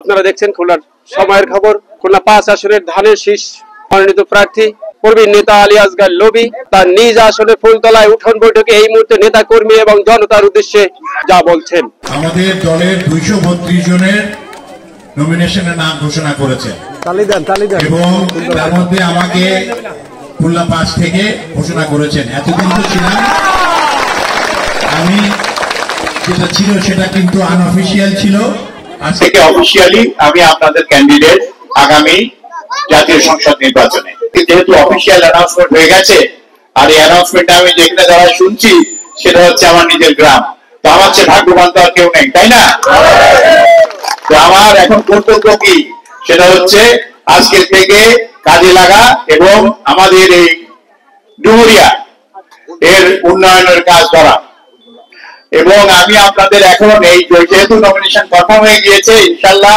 আপনারা দেখছেন খুলনার সময়ের খবর। খুলনা 5 আসনের ধানের শীষ মনোনীত প্রার্থী প্রবীণ নেতা আলী আসগার লবি তার নিজ আসনে ফুলতলায় উঠোন বৈঠকে এই মুহূর্তে নেতা কর্মী এবং জনতার উদ্দেশ্যে যা বলছেন। আমাদের দলের 232 জনের নমিনেশনের নাম ঘোষণা করেছে এবং তার মধ্যে আমাকে খুলনা 5 থেকে ঘোষণা করেছেন। এতদিন তো ছিলাম আমি, যেটা ছিল সেটা কিন্তু আনঅফিসিয়াল ছিল। আজ থেকে অফিসিয়ালি আমি আপনাদের ক্যান্ডিডেট আগামী জাতীয় সংসদ নির্বাচনে। যেহেতু অফিসিয়াল অ্যানাউন্সমেন্ট হয়ে গেছে, আর এই অ্যানাউন্সমেন্টটা আমি যেখানে দ্বারা শুনছি সেটা হচ্ছে আমার নিজের গ্রাম, তো আমার চেয়ে ভাগ্যবান তো আর কেউ নেই, তাই না? তো আমার এখন কর্তব্য কি, সেটা হচ্ছে আজকের থেকে কাজে লাগা এবং আমাদের এই ডুমুরিয়া এর উন্নয়নের কাজ করা। এবং আমি আপনাদের এখন এই যেহেতু নমিনেশন কনফার্ম হয়ে গিয়েছে, ইনশাল্লাহ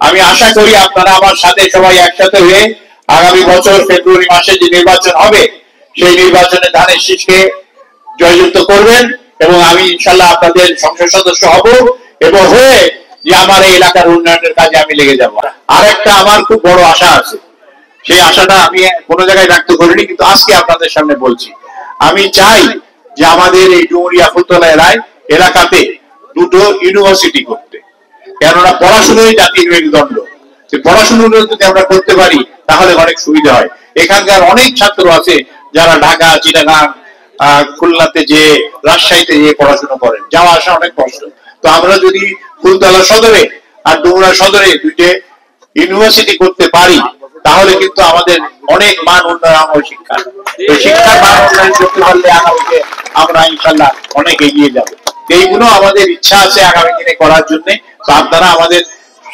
আমি আশা করি আপনারা আমার সাথে সবাই একসাথে হয়ে আগামী বছর ফেব্রুয়ারি মাসে যে নির্বাচন হবে সেই নির্বাচনে ধানের শীষকে জয়যুক্ত করবেন এবং আমি ইনশাল্লাহ আপনাদের সংসদ সদস্য হব এবং হয়ে যে আমার এই এলাকার উন্নয়নের কাজে আমি লেগে যাব। আর একটা আমার খুব বড় আশা আছে, সেই আশাটা আমি কোনো জায়গায় ব্যক্ত করিনি, কিন্তু আজকে আপনাদের সামনে বলছি। আমি চাই যে আমাদের এই ডুমুরিয়া ফুলতলা এলাকাতে 2টো ইউনিভার্সিটি করতে, কেননা পড়াশোনায় জাতির মেরুদণ্ড। পড়াশোনা যদি আমরা করতে পারি তাহলে অনেক সুবিধা হয়। এখানকার অনেক ছাত্র আছে যারা ঢাকা, চিটাগাং, খুলনাতে যে রাজশাহীতে যে পড়াশোনা করেন, যাওয়া আসা অনেক কষ্ট। তো আমরা যদি ফুলতলা সদরে আর ডুমুরিয়া সদরে 2টে ইউনিভার্সিটি করতে পারি তাহলে কিন্তু আমাদের অনেক মান উন্নয়ন শিক্ষা, শিক্ষার মান উন্নয়ন করতে পারলে আগামীতে আমরা ইনশাল্লাহ অনেক এগিয়ে যাব। এইগুলো আমাদের ইচ্ছা আছে আগামী দিনে করার জন্য। তো আপনারা আমাদের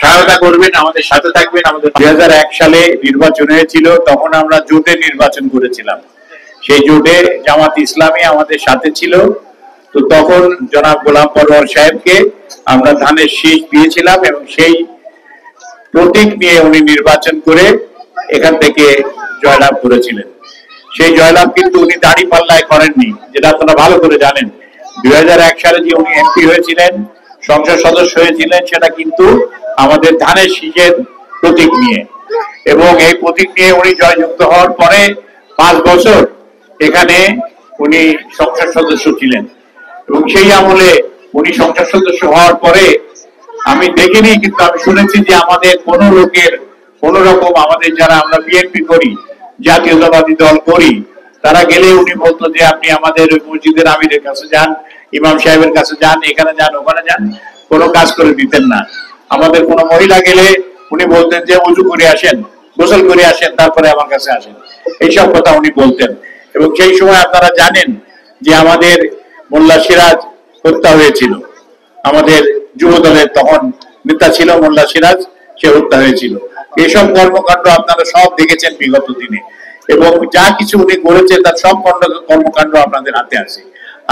সহায়তা করবেন, আমাদের সাথে থাকবেন। আমাদের 2001 সালে নির্বাচন হয়েছিল, তখন আমরা জোটে নির্বাচন করেছিলাম। সেই জোটে জামাত ইসলামী আমাদের সাথে ছিল। তো তখন জনাব গোলাম পরওয়ার সাহেবকে আমরা ধানের শীষ দিয়েছিলাম এবং সেই প্রতীক নিয়ে উনি নির্বাচন করে এখান থেকে জয়লাভ করেছিলেন। সেই জয়লাভ কিন্তু উনি দাড়ি পাল্লায় করেননি, যেটা আপনারা ভালো করে জানেন। 2001 সালে যে উনি এমপি হয়েছিলেন, সংসদ সদস্য হয়েছিলেন, সেটা কিন্তু আমাদের ধানের শীষের প্রতীক নিয়ে। এবং এই প্রতীক নিয়ে উনি জয়যুক্ত হওয়ার পরে 5 বছর এখানে উনি সংসদ সদস্য ছিলেন এবং সেই আমলে উনি সংসদ সদস্য হওয়ার পরে আমি দেখিনি, কিন্তু আমি শুনেছি যে আমাদের কোন লোকের কোন রকম, আমাদের যারা আমরা বিএনপি করি, জাতীয়তাবাদী দল করি, তারা গেলে উনি বলতো যে আপনি আমাদের মসজিদের আমিরের কাছে যান, ইমাম সাহেবের কাছে যান, এখানে যান, ওখানে যান, কোনো কাজ করে দিতেন না। আমাদের কোনো মহিলা গেলে উনি বলতেন যে ওযু করে আসেন, গোসল করে আসেন, তারপরে আমার কাছে আসেন, এইসব কথা উনি বলতেন। এবং সেই সময় আপনারা জানেন যে আমাদের মোল্লা সিরাজ হত্যা হয়েছিল, আমাদের যুব দলের তখন নেতা ছিল মোল্লা সিরাজ, সে হত্যা হয়েছিল। এসব কর্মকাণ্ড আপনারা সব দেখেছেন বিগত দিনে এবং যা কিছু উনি করেছেন তার সব কর্মকাণ্ড আপনাদের হাতে আছে।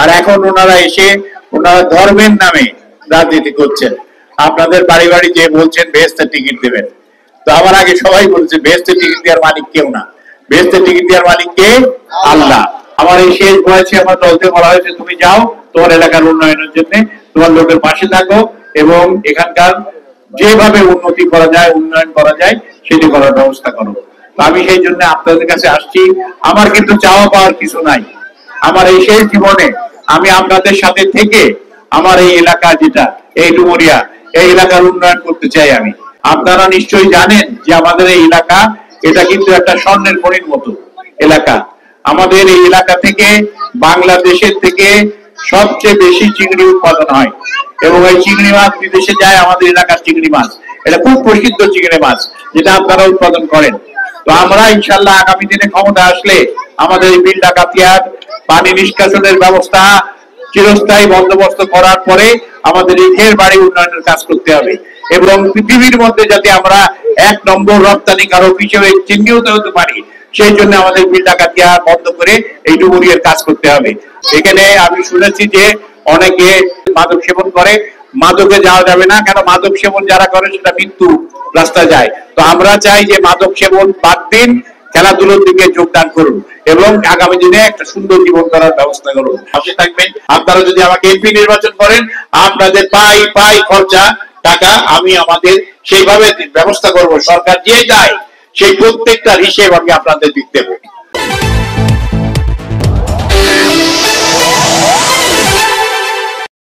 আর এখন ওনারা এসে ওনারা ধর্মের নামে রাজনীতি করছেন। আপনাদের বাড়ি বাড়ি যে বলছেন বেহেশতের টিকিট দেবেন, তো আমার আগে সবাই বলছে বেহেশতের টিকিট দেওয়ার মালিক কেউ না, বেহেশতের টিকিট দেওয়ার মালিক কে? আল্লাহ। আমার এই শেষ বয়সে আমার দলকে বলা হয়েছে তুমি যাও তোমার এলাকার উন্নয়নের জন্য, তোমার লোকের পাশে থাকো এবং এখানকার যেভাবে উন্নতি করা যায়, উন্নয়ন করা যায় সেটি করার ব্যবস্থা করো। আমি সেই জন্য আপনাদের কাছে আসছি। আমার কিন্তু চাওয়া পাওয়ার কিছু নাই। আমার এই শেষ জীবনে আমি আপনাদের সাথে থেকে আমার এই এলাকা, যেটা এই ডুমুরিয়া, এই এলাকার উন্নয়ন করতে চাই আমি। আপনারা নিশ্চয়ই জানেন যে আমাদের এই এলাকা, এটা কিন্তু একটা স্বর্ণের খনির মতো এলাকা। আমাদের এই এলাকা থেকে বাংলাদেশের থেকে সবচেয়ে বেশি চিংড়ি উৎপাদন হয় এবং এই চিংড়ি মাছ বিদেশে যায়। আমাদের এলাকার চিংড়ি মাছ এটা খুব প্রসিদ্ধ চিংড়ি মাছ, যেটা আপনারা উৎপাদন করেন। তো আমরা ইনশাল্লাহ আগামী দিনে ক্ষমতা আসলে আমাদের এই বিল ডাকাতিয়ার পানি নিষ্কাশনের ব্যবস্থা চিরস্থায়ী বন্দোবস্ত করার পরে আমাদের এই ঘের বাড়ি উন্নয়নের কাজ করতে হবে এবং পৃথিবীর মধ্যে যাতে আমরা 1 নম্বর রপ্তানিকারক হিসেবে চিহ্নিত হতে পারি, সেই জন্য আমাদের বিল ডাকাতিয়া বন্ধ করে এই ডুমুরিয়ার কাজ করতে হবে। এখানে আমি শুনেছি যে অনেকে মাদক সেবন করে, মাদকে যাওয়া যাবে না, কেন মাদক সেবন যারা করে সেটা মৃত্যু রাস্তা যায়। তো আমরা চাই যে মাদক সেবন বাদ দিন, খেলাধুলোর দিকে যোগদান করুন এবং আগামী দিনে একটা সুন্দর জীবন করার ব্যবস্থা করুন। পাশে থাকবেন। আপনারা যদি আমাকে এমপি নির্বাচন করেন, আপনাদের পাই খরচা টাকা আমি আমাদের সেইভাবে ব্যবস্থা করব। সরকার যে চায় সেই প্রত্যেকটার হিসেব আমি আপনাদের দিতে দেব।